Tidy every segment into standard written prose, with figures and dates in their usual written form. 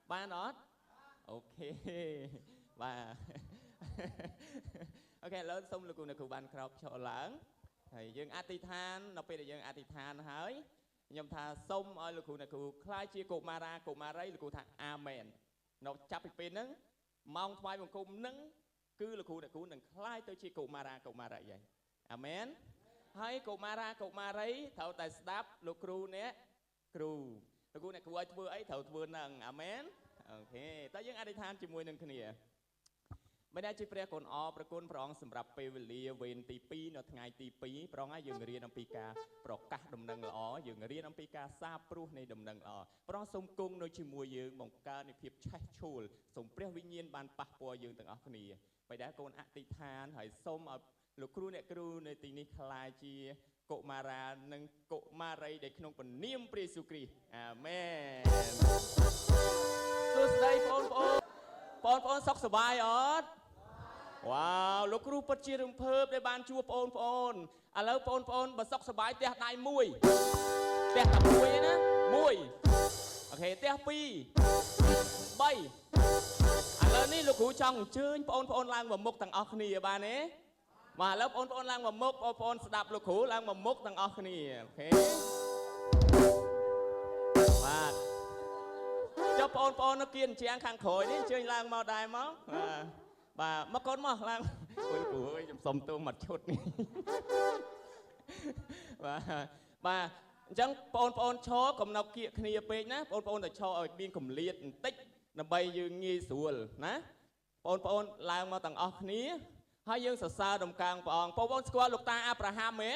ban đó ok và ok lớn xong là cụ ban crop cho lớn thầy dương atithan nó bây giờ dương atithan hỡi nhầm thà xong ơi là cụ khai chia cụ mara cụ maray là cụ thà amen nó chắp bên nứng mong thoại bằng cung nứng cứ là cụ đừng khai tới chia cụ mara vậy amen hay cụ maray thầu tài stop lục cru nè cru cụ này cụ ấy vừa ấy thầu vừa nằng amen ok tới dương atithan chỉ mùi nâng kiaไม่ได้จีเปรียกคนอประกุนพร้องสำหรับเปวิลีเวนตีปีนថ្ងៃទី2ប្រងឲ្យយើងរៀនអំពីការប្រកាសដំណឹងល្អយើងរៀនអំពីការសាបព្រោះនៃដំណឹងល្អប្រងសូមគង់នៅជាមួយយើងបង្កើតនៃភាពឆេះឆួលសូមព្រះវិញ្ញាណបានប៉ះពាល់យើងទាំងអស់គ្នាបីដែលកូនអធិដ្ឋានហើយសូមឲ្យលោកគ្រូអ្នកគ្រូនៅទីនេះខ្លាចជាកុមារានិងកុមារីដែលក្នុងព្រះនាមព្រះយេស៊ូវគ្រីស្ទអាមែនសួស្តីបងប្អូនសុខសប្បាយអត់ ว้าวលោកគ្រូពិតជារំភើបដែលបានជួបបងប្អូនឥឡូវបងប្អូនបើសុខសប្បាយផ្ទះដៃមួយផ្ទះតែមួយឯណាមួយអូខេផ្ទះ2 3ឥឡូវនេះលោកគ្រូចង់អញ្ជើញបងប្អូនឡើងមកមុខទាំងអស់គ្នាបានទេបាទឥឡូវបងប្អូនឡើងមកមុខបងប្អូនស្ដាប់លោកគ្រូឡើងមកមុខទាំងអស់គ្នាអូខេបាទចុះបងប្អូននៅគៀនជាងខាងក្រោយនេះអញ្ជើញឡើងមកដែរមកបាទមកកូនមកឡើងអូយគ្រូអើយខ្ញុំសុំទោសមកឈុតនេះបាទអញ្ចឹងបងប្អូនឈរកំណប់គៀកគ្នាពេកណាបងប្អូនតែឈរឲ្យមានកម្លាតបន្តិចដើម្បីយើងងាយស្រួលណាបងប្អូនឡើងមកទាំងអស់គ្នាហើយយើងសរសើរដំកើងព្រះអង្គបងប្អូនស្គាល់លោកតាអាប់រ៉ាហាំទេ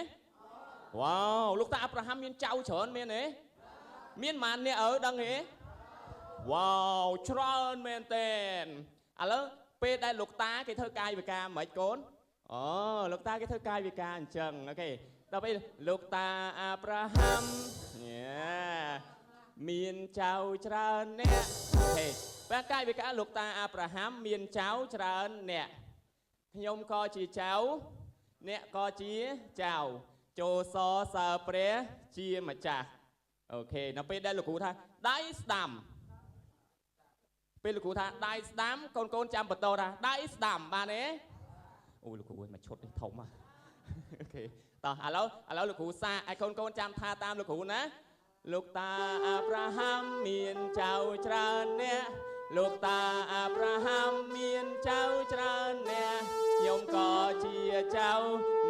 វ៉ាវលោកតាអាប់រ៉ាហាំមានចៅច្រើនមែនទេមានប៉ុន្មានអ្នកដឹងទេវ៉ាវច្រើនមែនតើឥឡូវពេលដែលលោកតាគេធ្វើកាយវិការមិនកូនអូលោកតាគេធ្វើកាយវិការអញ្ចឹងអូខេដល់ពេលលោកតាអាប់រ៉ាហាំមានចៅច្រើនអ្នកអូខេពេលកាយវិការលោកតាអាប់រ៉ាហាំមានចៅច្រើនអ្នកខ្ញុំក៏ជាចៅអ្នកក៏ជាចៅចូលសរសើរព្រះជាម្ចាស់អូខេដល់ពេលដែលលោកគ្រូថាដៃស្ដាំពេលលោកគ្រូថាដៃស្ដាំកូនចាំបន្តថាដៃស្ដាំបានទេអូលោកគ្រូអើយមកឈុតនេះធំហ่ะអូខេតោះឥឡូវលោកគ្រូសាឲ្យកូនចាំថាតាមលោកគ្រូណាលោកតាអាប់រ៉ាហាំមានចៅច្រើនអ្នកលោកតាអាប់រ៉ាហាំមានចៅច្រើនអ្នកខ្ញុំក៏ជាចៅ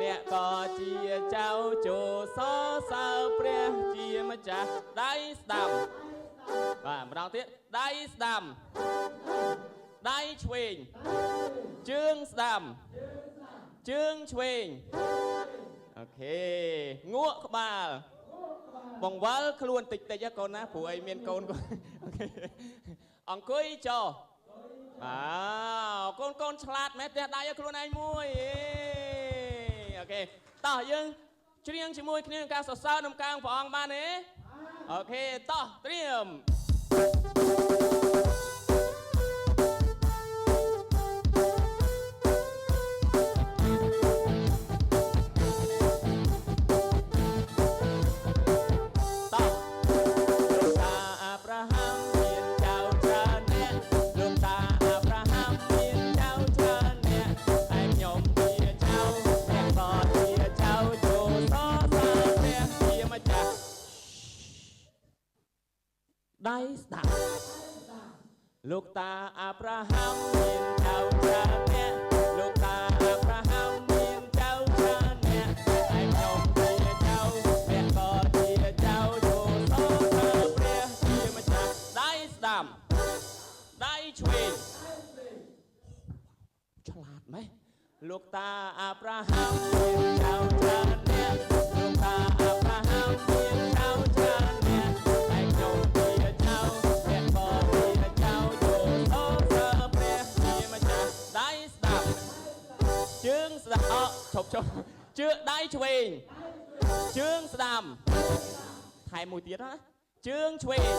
អ្នកក៏ជាចៅចូលសរសើរព្រះជាម្ចាស់ដៃស្ដាំបាទម្ដងទៀតដៃស្ដាំដៃឆ្វេងជើងស្ដាំជើងឆ្វេងអូខេងក់ក្បាលបង្វិលខ្លួនតិចកូនណាព្រោះអីមានកូនអូខេអង្គុយចុះកូនឆ្លាតមែនផ្ទះដៃឲ្យខ្លួនឯងមួយអូខេតោះយើងច្រៀងជាមួយគ្នាការសរសើរដំកើងព្រះអង្គបានទេអូខេតោះត្រៀមដៃស្ដាប់លោកតាអាប់រ៉ាហាំមានចៅច្រើនអ្នកលោកតាអាប់រ៉ាហាំមានចៅច្រើនអ្នកហើយខ្ញុំជាចៅអ្នកក៏ជាចៅចូលសរសើរព្រះជាម្ចាស់ដៃស្ដាំដៃឆ្វេងឆ្លាតម៉េះលោកតាអាប់រ៉ាហាំមានចៅច្រើនអ្នកលោកតាអាប់រ៉ាហាំមានចៅច្រើនអ្នកហើយខ្ញុំជើងស្ដាំឈប់ជើងដៃឆ្វេងជើងស្ដាំថែមមួយទៀតណាជើងឆ្វេង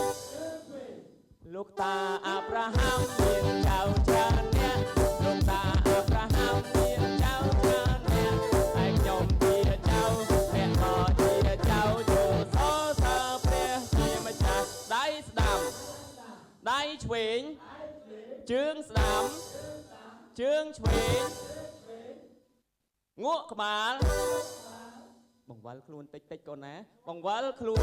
លោកតាអាប់រ៉ាហាំមានចៅច្រើនអ្នកលោកតាអាប់រ៉ាហាំមានចៅច្រើនអ្នកហើយខ្ញុំជាចៅអ្នកក៏ជាចៅចូលសរសើរព្រះជាម្ចាស់ដៃស្ដាំដៃ ឆ្វេងជើងស្ដាំជើងឆ្វេងងក់ក្បាលបង្វិលខ្លួនតិចតិចកូនណាបង្វិលខ្លួន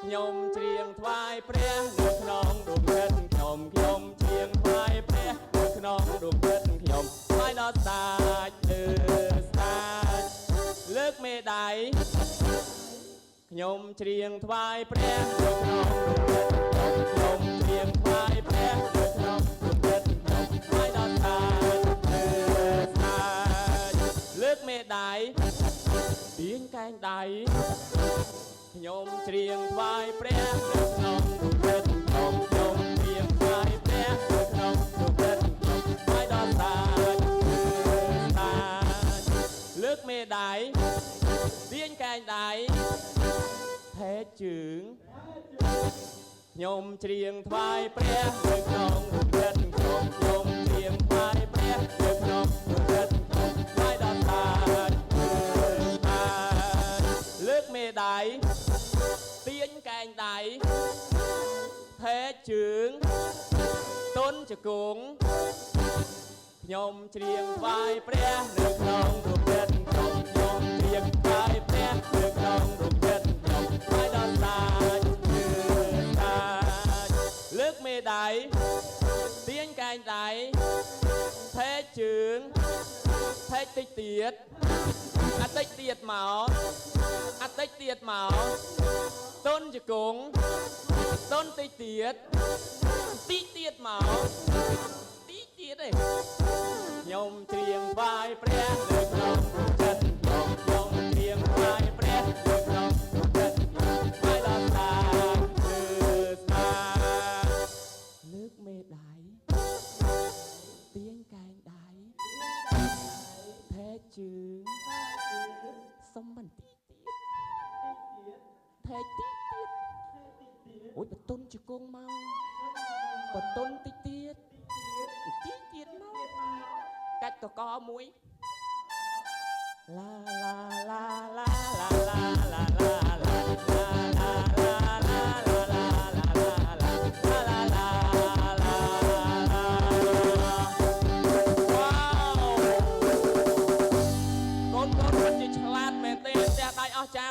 ខ្ញុំច្រៀងថ្វាយព្រះនៅក្នុងដួងចិត្តខ្ញុំច្រៀងថ្វាយព្រះនៅក្នុងដួងចិត្តខ្ញុំថ្វាយដល់ស្ដេចស្ដេចលើកមេដៃខ្ញុំច្រៀងថ្វាយព្រះនៅក្នុងដួងចិត្តខ្ញុំច្រៀងថ្វាយព្រះនៅក្នុងដួងចិត្តខ្ញុំថ្វាយដល់ស្ដេចស្ដេចលើកមេដៃទាញកែងដៃខ្ញុំច្រៀងថ្វាយព្រះនៅក្នុងដួងចិត្តខ្ញុំច្រៀងថ្វាយព្រះនៅក្នុងដួងចិត្តខ្ញុំថ្វាយដល់ស្ដេចស្ដេចលើកមេដៃទាញកែងដៃថែជើងខ្ញុំច្រៀងថ្វាយព្រះនៅក្នុងដួងចិត្តខ្ញុំច្រៀងថ្វាយព្រះនៅក្នុងដួងចិត្តខ្ញុំថ្វាយដល់ស្ដេចស្ដេចលើកមេដៃទាញកែងដៃថែជើងទុនជង្គង់ខ្ញុំច្រៀងថ្វាយព្រះនៅក្នុងដួងចិត្តខ្ញុំច្រៀងថ្វាយព្រះនៅក្នុងដួងចិត្តខ្ញុំថ្វាយដល់ស្ដេចស្ដេចលើកមេដៃទាញកែងដៃថែជើងថែតិចទៀតអតិចទៀតមកអតិចទៀតមកទុនជង្គង់ទុនតិចទៀតតិចទៀតមកតិចទៀតឯងខ្ញុំច្រៀងថ្វាយព្រះនៅក្នុងចិត្តខ្ញុំច្រៀងថ្វាយព្រះនៅក្នុងចិត្តខ្ញុំថ្វាយដល់ស្ដេចស្ដេចលើកមេដៃទាញកែងដៃថែជើងសុំបន្តិចទៀតថែតិចទៀតអូយបតុនជង្គង់មកបតុនតិចទៀតតិចទៀតមកកាច់កកមួយឡាឡាឡាឡាឡាឡាឡាឡាឡា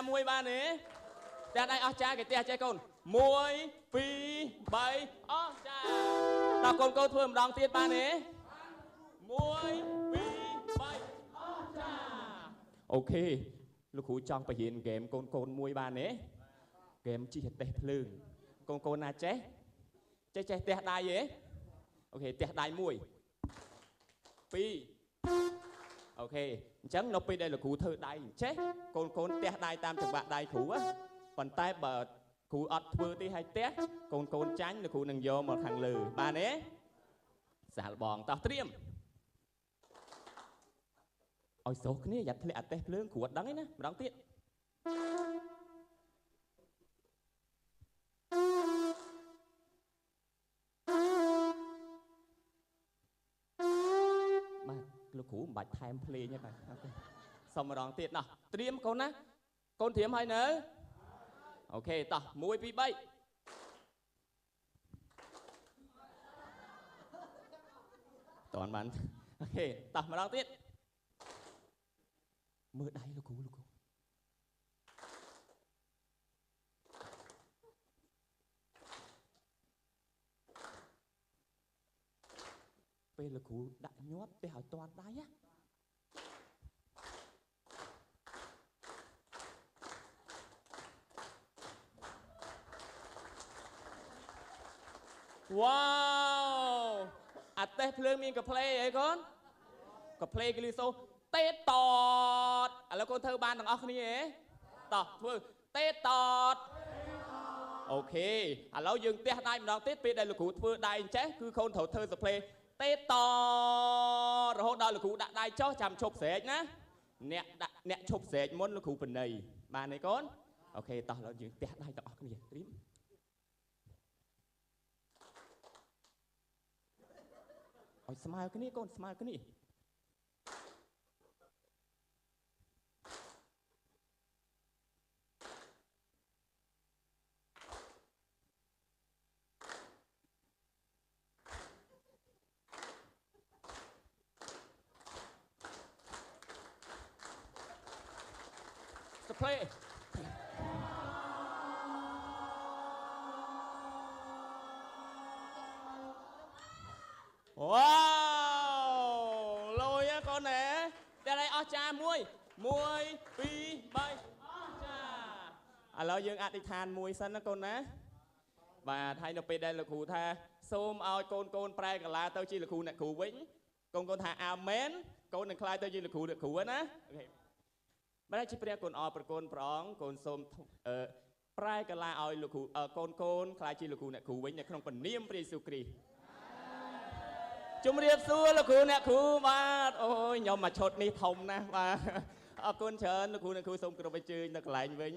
មួយបានទេតែដៃអស់ចាគេផ្ទះចេះកូន1 2 3អស់ចាតើកូនកូនធ្វើម្ដងទៀតបានទេ1 2 3អស់ចាអូខេលោកគ្រូចង់បរៀនហ្គេមកូនមួយបានទេហ្គេមជិះតេះភ្លើងកូនណាចេះផ្ទះដៃទេអូខេផ្ទះដៃ1 2អូខេអញ្ចឹងនៅពេលដែលលោកគ្រូធ្វើដៃចេះកូនផ្ទះដៃតាមចង្វាក់ដៃគ្រូប៉ុន្តែបើគ្រូអត់ធ្វើទេឲ្យផ្ទះកូនចាញ់លោកគ្រូនឹងយកមកខាងលើបានទេសាលបងតោះត្រៀមឲ្យសោះគ្នាយ៉ាត់ធ្លាក់អតេះភ្លើងគ្រូអត់ដឹងទេណាម្ដងទៀតលោកគ្រូមិនបាច់ថែមភ្លេងទេបាទសុំម្ដងទៀតណោះត្រៀមកូនណាកូនត្រៀមហើយនៅអូខេតោះ1 2 3តន់បានអូខេតោះម្ដងទៀតមើលដៃលោកគ្រូពេលលោកគ្រូដាក់ញាប់ទេឲ្យតាន់ដៃណាវ៉ាវអត់ទេភ្លើងមានកផ្លេអីកូនកផ្លេគលីសូតេតតឥឡូវកូនធ្វើបានទាំងអស់គ្នាហ៎តោះធ្វើតេតតអូខេឥឡូវយើងផ្ទះដៃម្ដងទៀតពេលដែលលោកគ្រូធ្វើដៃអញ្ចេះគឺកូនត្រូវធ្វើសផ្លេតេតរហូតដល់លោកគ្រូដាក់ដៃចុះចាំឈប់ស្រែកណាអ្នកឈប់ស្រែកមុនលោកគ្រូបណៃបានទេកូនអូខេតោះឥឡូវយើងផ្ទះដៃទាំងអស់គ្នាត្រៀមឲ្យស្មើគ្នាកូនស្មើគ្នា play វ៉ាវលយកូនណែតែឲ្យអស់ចា1 2 3អស់ចាឥឡូវយើងអធិដ្ឋានមួយសិនណាកូនណាបាទហើយនៅពេលដែលលោកគ្រូថាសូមឲ្យកូនកូនប្រែកាឡាទៅជាលោកគ្រូអ្នកគ្រូវិញកូនកូនថាអាមែនកូននឹងខ្លាយទៅជាលោកគ្រូអ្នកគ្រូណាអូខេបាទជាព្រះគុណអរប្រគុណព្រះអង្គកូនសូមប្រែកាឡាឲ្យលោកគ្រូកូនកូនខ្លាយជាលោកគ្រូអ្នកគ្រូវិញនៅក្នុងព្រះនាមព្រះយេស៊ូវគ្រីស្ទជំរាបសួរលោកគ្រូអ្នកគ្រូបាទអូយខ្ញុំមកឈុតនេះធំណាស់បាទអរគុណច្រើនលោកគ្រូអ្នកគ្រូសូមគោរពអញ្ជើញនៅកន្លែងវិញ